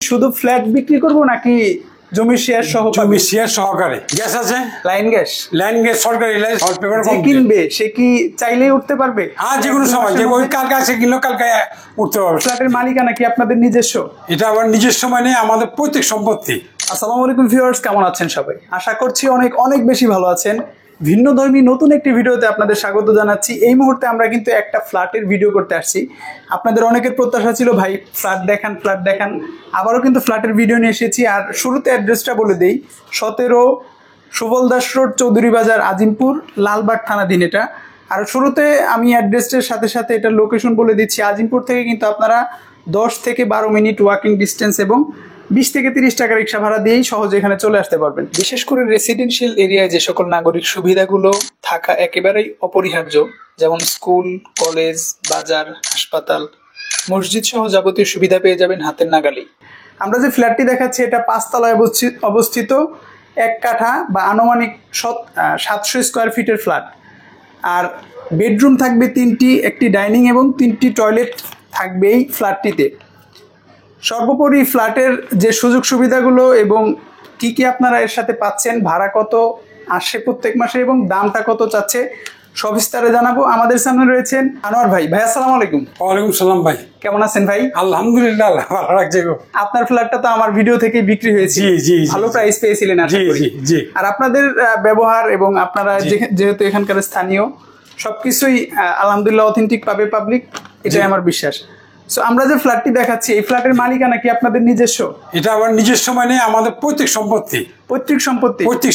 শুধু ফ্ল্যাট বিক্রি করব নাকি জমি শেয়ার সহ? জমি শেয়ার সহকারে গ্যাস আছে, লাইন গ্যাস সরকারি লাইন, অল পেপার যে কিনবে সে কি চাইলেই উঠতে পারবে? হ্যাঁ, যে কোনো সময়, যে ওই কালকে আছে কিনলো কালকে উঠতে পারবে। ফ্ল্যাটের মালিকানা কি আপনাদের নিজস্ব? এটা আবার নিজস্ব মানে আমাদের পৈতৃক সম্পত্তি। আসসালামু আলাইকুম ভিউয়ার্স, কেমন আছেন সবাই? আশা করছি অনেক অনেক বেশি ভালো আছেন। ভিন্নধর্মী নতুন একটি ভিডিওতে আপনাদের স্বাগত জানাচ্ছি। এই মুহূর্তে আমরা কিন্তু একটা ফ্ল্যাটের ভিডিও করতে আসছি। আপনাদের অনেকের প্রত্যাশা ছিল ভাই ফ্ল্যাট দেখান। আবারও কিন্তু ফ্ল্যাটের ভিডিও নিয়ে এসেছি। আর শুরুতে অ্যাড্রেসটা বলে দেই, 17 সুবল দাস রোড, চৌধুরী বাজার, আজিমপুর, লালবাগ থানাধীন এটা। আর শুরুতে আমি অ্যাড্রেসটার সাথে সাথে এটার লোকেশন বলে দিচ্ছি। আজিমপুর থেকে কিন্তু আপনারা 10 থেকে 12 মিনিট ওয়াকিং ডিস্টেন্স এবং 20 থেকে 30 টাকা রিক্সা ভাড়া দিয়েই সহজে এখানে চলে আসতে পারবেন। বিশেষ করে রেসিডেন্সিয়াল এরিয়ায় যে সকল নাগরিক সুবিধাগুলো থাকা একেবারেই অপরিহার্য, যেমন স্কুল, কলেজ, বাজার, হাসপাতাল, মসজিদ সহ যাবতীয় সুবিধা পেয়ে যাবেন হাতের নাগালেই। আমরা যে ফ্ল্যাটটি দেখাচ্ছি এটা 5 তলায় অবস্থিত, 1 কাঠা বা আনুমানিক 700 স্কোয়ার ফিটের ফ্ল্যাট। আর বেডরুম থাকবে 3টি, একটি ডাইনিং এবং 3টি টয়লেট থাকবে এই ফ্ল্যাটটিতে। সর্বোপরি ফ্ল্যাটের যে সুযোগ সুবিধাগুলো এবং কি কি আপনারা এর সাথে পাচ্ছেন, ভাড়া কত আসে প্রত্যেক মাসে এবং দামটা কত চাচ্ছে, সবিস্তারে জানাবো। আমাদের সামনে রয়েছেন আনোয়ার ভাই। ভাই আসসালামু আলাইকুম। ওয়ালাইকুম সালাম ভাই, কেমন আছেন ভাই? আলহামদুলিল্লাহ, আল্লাহ ভালো রাখছে গো। আপনার ফ্ল্যাটটা তো আমার ভিডিও থেকে বিক্রি হয়েছে, ভালো প্রাইস পেয়েছিলেন আশা করি। আর আপনাদের ব্যবহার এবং আপনারা যেহেতু এখানকার স্থানীয়, সবকিছুই আলহামদুলিল্লাহ অথেন্টিক পাবে পাবলিক, এটাই আমার বিশ্বাস। সো আমরা যে ফ্ল্যাটটি দেখাচ্ছি এই ফ্ল্যাটের মালিকানা কি আপনাদের নিজস্ব? এটা আমার নিজস্ব মানে আমাদের পৈতৃক সম্পত্তি। পৈতৃক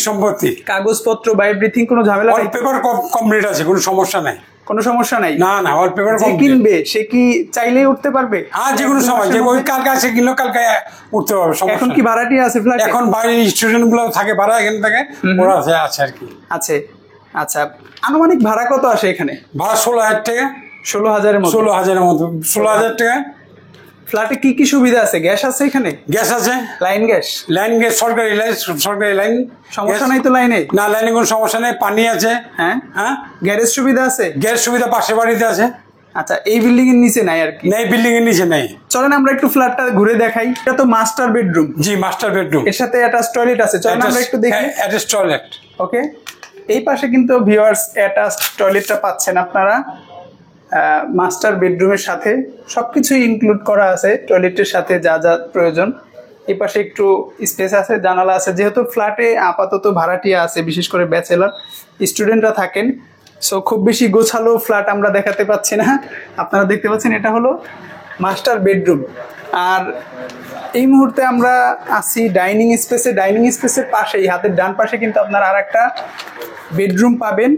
সম্পত্তি কাগজপত্র বা এভরিথিং কোনো ঝামেলা নেই? পেপার কমপ্লিট আছে, কোনো সমস্যা নাই। কোনো সমস্যা নাই? না, অল পেপার যে কিনবে সে কি চাইলেই উঠতে পারবে? হ্যাঁ, যে কোনো সময়, যে ওই কালকে আছে কিনলো কালকে উঠতে পারবে। এখন কি ভাড়াটিয়া আছে ফ্ল্যাটে? এখন বাইরের স্টুডেন্ট গুলো থাকে ভাড়া, এখানে থাকে ওরা আছে আর কি। আচ্ছা, আনুমানিক ভাড়া কত আসে এখানে? ভাড়া 16,000 টাকা। 16,000-এর মতো? 16,000 টাকা। ফ্ল্যাটে কি কি সুবিধা আছে? গ্যাস আছে এখানে? গ্যাস আছে, লাইন গ্যাস সরকারি লাইন। সমস্যা নাই তো লাইনে? না, লাইনে কোনো সমস্যা নেই, পানি আছে। হ্যাঁ, গ্যারেজ সুবিধা আছে? গ্যাস সুবিধা পাশের বাড়িতে আছে। আচ্ছা, এই বিল্ডিং এর নিচে নাই আর কি? নেই, বিল্ডিং এর নিচে নেই। চলেন আমরা একটু ফ্ল্যাটটা ঘুরে দেখাই। এটা তো মাস্টার বেডরুম। জি, মাস্টার বেডরুম, এর সাথে অ্যাটাচ টয়লেট আছে। চলেন আমরা একটু দেখি। Attach toilet. ওকে, এই পাশে কিন্তু ভিউয়ার্স অ্যাটাচ টয়লেটটা পাচ্ছেন আপনারা মাস্টার বেডরুমের সাথে। সবকিছুই ইনক্লুড করা আছে টয়লেটের সাথে, যা যা প্রয়োজন। এই পাশে একটু স্পেস আছে, জানালা আছে। যেহেতু ফ্ল্যাটে আপাতত ভাড়াটিয়া আছে, বিশেষ করে ব্যাচেলর স্টুডেন্টরা থাকেন, সো খুব বেশি গোছালো ফ্ল্যাট আমরা দেখাতে পাচ্ছি না। আপনারা দেখতে পাচ্ছেন এটা হলো মাস্টার বেডরুম। আর এই মুহূর্তে আমরা আছি ডাইনিং স্পেসে। ডাইনিং স্পেসের পাশেই হাতের ডান পাশে কিন্তু আপনারা আর একটা বেডরুম পাবেন।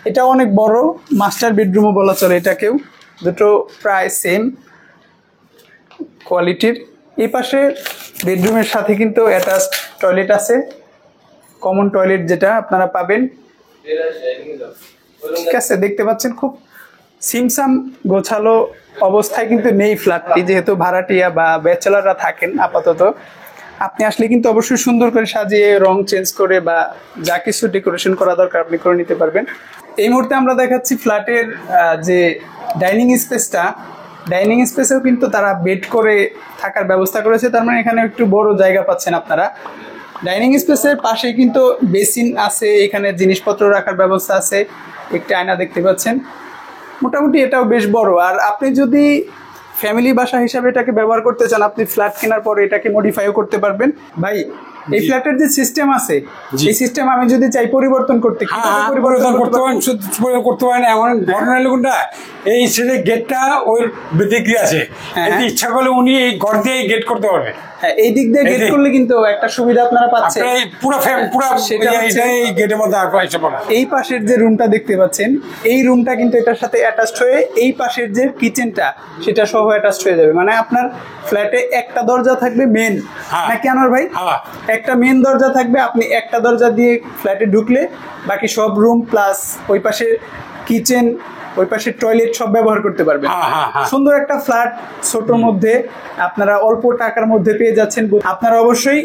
এটা অনেক বড়, মাস্টার বেডরুমও বলা চলে এটাকেও। দুটো প্রায় সেম কোয়ালিটির। এই পাশে বেডরুমের সাথে কিন্তু অ্যাটাচ টয়লেট আছে, কমন টয়লেট যেটা আপনারা পাবেন। ঠিক আছে, দেখতে পাচ্ছেন খুব সিমসাম গোছালো অবস্থায় কিন্তু নেই ফ্ল্যাটটি, যেহেতু ভাড়াটিয়া বা ব্যাচেলাররা থাকেন আপাতত। আপনি আসলে কিন্তু অবশ্যই সুন্দর করে সাজিয়ে রং চেঞ্জ করে বা যা কিছু ডেকোরেশন করা দরকার আপনি করে নিতে পারবেন। এই মুহূর্তে আমরা দেখাচ্ছি ফ্ল্যাটের যে ডাইনিং স্পেসটা। ডাইনিং স্পেসেও কিন্তু তারা বেড করে থাকার ব্যবস্থা করেছে, তার মানে এখানে একটু বড় জায়গা পাচ্ছেন আপনারা। ডাইনিং স্পেসের পাশেই কিন্তু বেসিন আছে, এখানে জিনিসপত্র রাখার ব্যবস্থা আছে, একটি আয়না দেখতে পাচ্ছেন। মোটামুটি এটাও বেশ বড়। আর আপনি যদি ফ্যামিলি বাসা হিসাবে এটাকে ব্যবহার করতে চান, আপনি ফ্ল্যাট কেনার পরে এটাকে মডিফাইও করতে পারবেন। ভাই, এই ফ্ল্যাটের যে সিস্টেম আছে, এই সিস্টেম আমি যদি চাই পরিবর্তন করতে, পরিবর্তন করতে পারেন। এমন ঘটনা কোনটা, এই সেটা গেটটা ওই দিক আছে, ইচ্ছা করলে উনি এই ঘর দিয়ে গেট করতে পারবে। হ্যাঁ, এই দিক দিয়ে গেট করলে কিন্তু একটা সুবিধা আপনারা পাচ্ছেন। এই পাশের যে রুমটা দেখতে পাচ্ছেন, এই রুমটা কিন্তু এটার সাথে অ্যাটাচড হয়ে এই পাশের যে কিচেনটা সেটা সহ অ্যাটাচড হয়ে যাবে। মানে আপনার ফ্ল্যাটে একটা দরজা থাকবে মেন, নাকি আনোয়ার ভাই? একটা মেন দরজা থাকবে, আপনি একটা দরজা দিয়ে ফ্ল্যাটে ঢুকলে বাকি সব রুম প্লাস ওই পাশে কিচেন, ওই পাশে টয়লেট সব ব্যবহার করতে পারবেন। সুন্দর একটা ফ্ল্যাট, ছোট মধ্যে আপনারা অল্প টাকার মধ্যে পেয়ে যাচ্ছেন। আপনারা অবশ্যই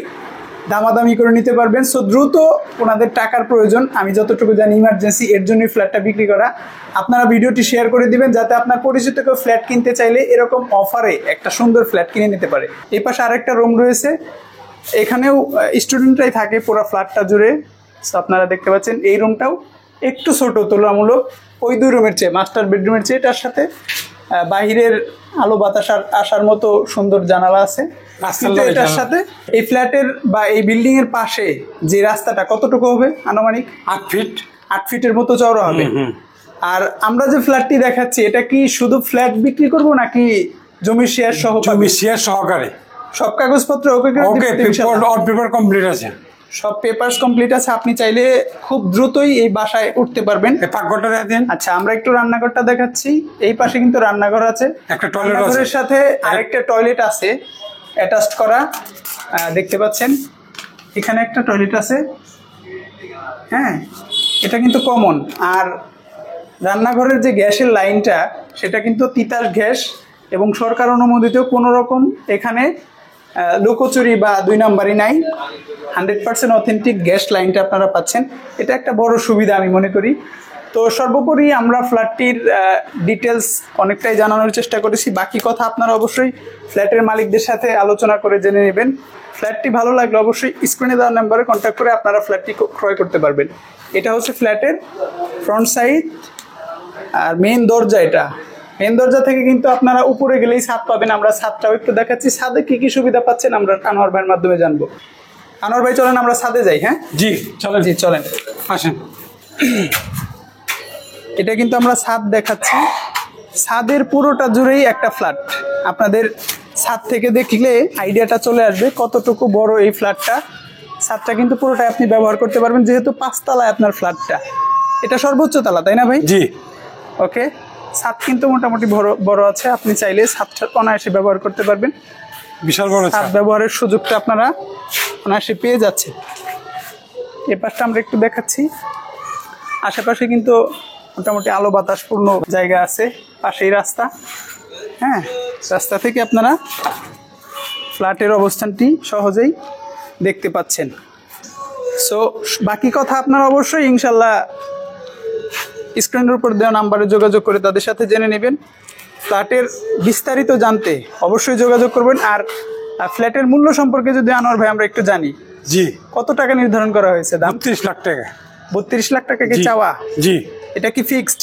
দামাদামি করে নিতে পারবেন। সো দ্রুত ওনাদের টাকার প্রয়োজন, আমি যতটুকু জানি ইমার্জেন্সি, এর জন্যই ফ্ল্যাটটা বিক্রি করা। আপনারা ভিডিওটি শেয়ার করে দিবেন যাতে আপনার পরিচিত কেউ ফ্ল্যাট কিনতে চাইলে এরকম অফারে একটা সুন্দর ফ্ল্যাট কিনে নিতে পারে। এই পাশে আরেকটা রুম রয়েছে, এখানেও স্টুডেন্টরাই থাকে পুরো ফ্ল্যাটটা জুড়ে। সো আপনারা দেখতে পাচ্ছেন এই রুমটাও একটু ছোট তুলনামূলক ওই 2 রুমের চেয়ে, মাস্টার বেডরুমের চেয়ে। এটার সাথে বাহিরের আলো বাতাস আসার মতো সুন্দর জানালা আছে। কিন্তু এটার সাথে এই ফ্ল্যাটের বা এই বিল্ডিং এর পাশে যে রাস্তাটা কতটুকু হবে আনুমানিক? 8 ফিটের মতো চওড়া হবে। আর আমরা যে ফ্ল্যাটটি দেখাচ্ছি এটা কি শুধু ফ্ল্যাট বিক্রি করব নাকি জমির শেয়ার সহ? জমির শেয়ার সহকারে সব কাগজপত্র ওকে পেপার কমপ্লিট আছে, সব পেপারস কমপ্লিট আছে। আপনি চাইলে খুব দ্রুতই এই বাসায় উঠতে পারবেন। পাকঘরটা দেখেন। আচ্ছা, আমরা একটু রান্নাঘরটা দেখাচ্ছি। এই পাশে কিন্তু রান্নাঘর আছে, একটা টয়লেট আছে, রান্নাঘরের সাথে আরেকটা টয়লেট আছে অ্যাটাচড করা, দেখতে পাচ্ছেন। এখানে একটা টয়লেট আছে, হ্যাঁ, এটা কিন্তু কমন। আর রান্নাঘরের যে গ্যাসের লাইনটা সেটা কিন্তু তিতাস গ্যাস এবং সরকার অনুমোদিত, কোনো রকম এখানে লুকোচুরি বা 2 নাম্বারই নাই। 100% অথেন্টিক গ্যাস লাইনটা আপনারা পাচ্ছেন, এটা একটা বড় সুবিধা আমি মনে করি। তো সর্বোপরি আমরা ফ্ল্যাটটির ডিটেলস অনেকটাই জানানোর চেষ্টা করেছি। বাকি কথা আপনারা অবশ্যই ফ্ল্যাটের মালিকদের সাথে আলোচনা করে জেনে নেবেন। ফ্ল্যাটটি ভালো লাগলে অবশ্যই স্ক্রিনে দেওয়া নাম্বারে কন্ট্যাক্ট করে আপনারা ফ্ল্যাটটি ক্রয় করতে পারবেন। এটা হচ্ছে ফ্ল্যাটের ফ্রন্ট সাইড আর মেইন দরজা। এটা মেইন দরজা থেকে কিন্তু আপনারা উপরে গেলেই ছাদ পাবেন। আমরা ছাদটাও একটু দেখাচ্ছি, ছাদে কি কি সুবিধা পাচ্ছেন আমরা আনোয়ার ভাইয়ের মাধ্যমে জানবো। আনোয়ার ভাই চলেন আমরা ছাদে যাই। হ্যাঁ জি চলেন, জি চলেন, আসেন। এটা কিন্তু আমরা ছাদ দেখাচ্ছি, ছাদের পুরোটা জুড়েই একটা ফ্ল্যাট। আপনাদের ছাদ থেকে দেখলে আইডিয়াটা চলে আসবে কতটুকু বড় এই ফ্ল্যাটটা। ছাদটা কিন্তু পুরোটাই আপনি ব্যবহার করতে পারবেন, যেহেতু 5 তলায় আপনার ফ্ল্যাটটা। এটা সর্বোচ্চ তলা, তাই না ভাই? জি। ওকে, ছাদ কিন্তু মোটামুটি বড় আছে, আপনি চাইলে ছাদটা অনায়াসে ব্যবহার করতে পারবেন। বিশাল বড় ছাদ ব্যবহারের সুযোগটা আপনারা অনায়াসে পেয়ে যাচ্ছে। এ পাশটা আমরা একটু দেখাচ্ছি, আশেপাশে কিন্তু মোটামুটি আলো বাতাসপূর্ণ জায়গা আছে, পাশেই রাস্তা। হ্যাঁ, রাস্তা থেকে আপনারা ফ্ল্যাটের অবস্থানটি সহজেই দেখতে পাচ্ছেন। সো বাকি কথা আপনারা অবশ্যই ইনশাল্লাহ স্ক্রিনের উপর দেওয়া নাম্বারে যোগাযোগ করে তাদের সাথে জেনে নেবেন। ফ্ল্যাটের বিস্তারিত জানতে অবশ্যই যোগাযোগ করবেন। আর ফ্ল্যাটের মূল্য সম্পর্কে যদি আনোয়ার ভাই আমরা একটু জানি। জি। কত টাকা নির্ধারণ করা হয়েছে দাম? 32 লাখ টাকা। 32 লাখ টাকা কি চাওয়া? জি। এটা কি ফিক্সড?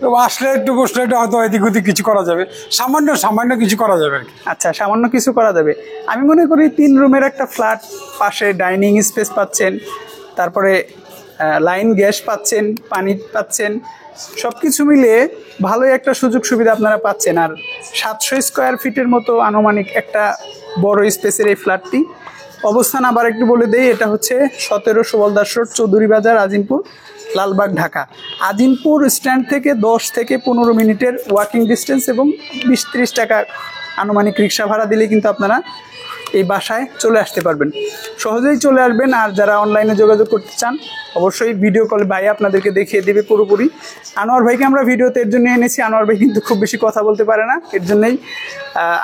তো আসলে একটু বসলে হয়তো এদিক ওদিক কিছু করা যাবে, সামান্য কিছু করা যাবে। আচ্ছা, সামান্য কিছু করা যাবে। আমি মনে করি 3 রুমের একটা ফ্ল্যাট, পাশে ডাইনিং স্পেস পাচ্ছেন, তারপরে লাইন গ্যাস পাচ্ছেন, পানি পাচ্ছেন, সব কিছু মিলিয়ে ভালোই একটা সুযোগ সুবিধা আপনারা পাচ্ছেন। আর 700 স্কোয়ার ফিটের মতো আনুমানিক একটা বড় স্পেসের এই ফ্ল্যাটটি অবস্থান আবার একটু বলে দেই। এটা হচ্ছে 17 সুবলদাস রোড, চৌধুরী বাজার, আজিমপুর, লালবাগ, ঢাকা। আজিমপুর স্ট্যান্ড থেকে 10 থেকে 15 মিনিটের ওয়াকিং ডিস্টেন্স এবং 20-30 টাকা আনুমানিক রিক্সা ভাড়া দিলে কিন্তু আপনারা এই বাসায় চলে আসতে পারবেন, সহজেই চলে আসবেন। আর যারা অনলাইনে যোগাযোগ করতে চান অবশ্যই ভিডিও কল ভাই আপনাদেরকে দেখিয়ে দেবে পুরোপুরি। আনোয়ার ভাইকে আমরা ভিডিওতে এর জন্য এনেছি, আনোয়ার ভাই কিন্তু খুব বেশি কথা বলতে পারে না, এর জন্যই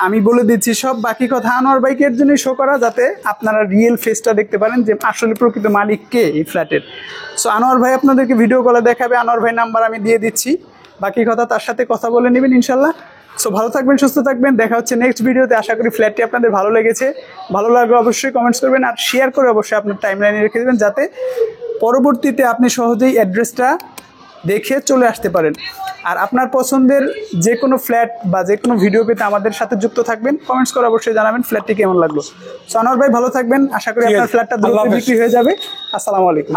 আমি বলে দিচ্ছি সব বাকি কথা আনোয়ার ভাইকে এর জন্যই শো করা, যাতে আপনারা রিয়েল ফেসটা দেখতে পারেন যে আসলে প্রকৃত মালিক কে এই ফ্ল্যাটের। সো আনোয়ার ভাই আপনাদেরকে ভিডিও কলে দেখাবে, আনোয়ার ভাই নাম্বার আমি দিয়ে দিচ্ছি, বাকি কথা তার সাথে কথা বলে নেবেন ইনশাল্লাহ। সো ভালো থাকবেন, সুস্থ থাকবেন, দেখা হচ্ছে নেক্সট ভিডিওতে। আশা করি ফ্ল্যাটটি আপনাদের ভালো লেগেছে, ভালো লাগলে অবশ্যই কমেন্টস করবেন আর শেয়ার করে অবশ্যই আপনার টাইমলাইনে রেখে দেবেন, যাতে পরবর্তীতে আপনি সহজেই অ্যাড্রেসটা দেখে চলে আসতে পারেন। আর আপনার পছন্দের যে কোনো ফ্ল্যাট বা যে কোনো ভিডিও পেতে আমাদের সাথে যুক্ত থাকবেন, কমেন্টস করে অবশ্যই জানাবেন ফ্ল্যাটটি কেমন লাগলো। সো আনোয়ার ভাই ভালো থাকবেন, আশা করি আপনার ফ্ল্যাটটা দ্রুত বিক্রি হয়ে যাবে। আসসালামু আলাইকুম।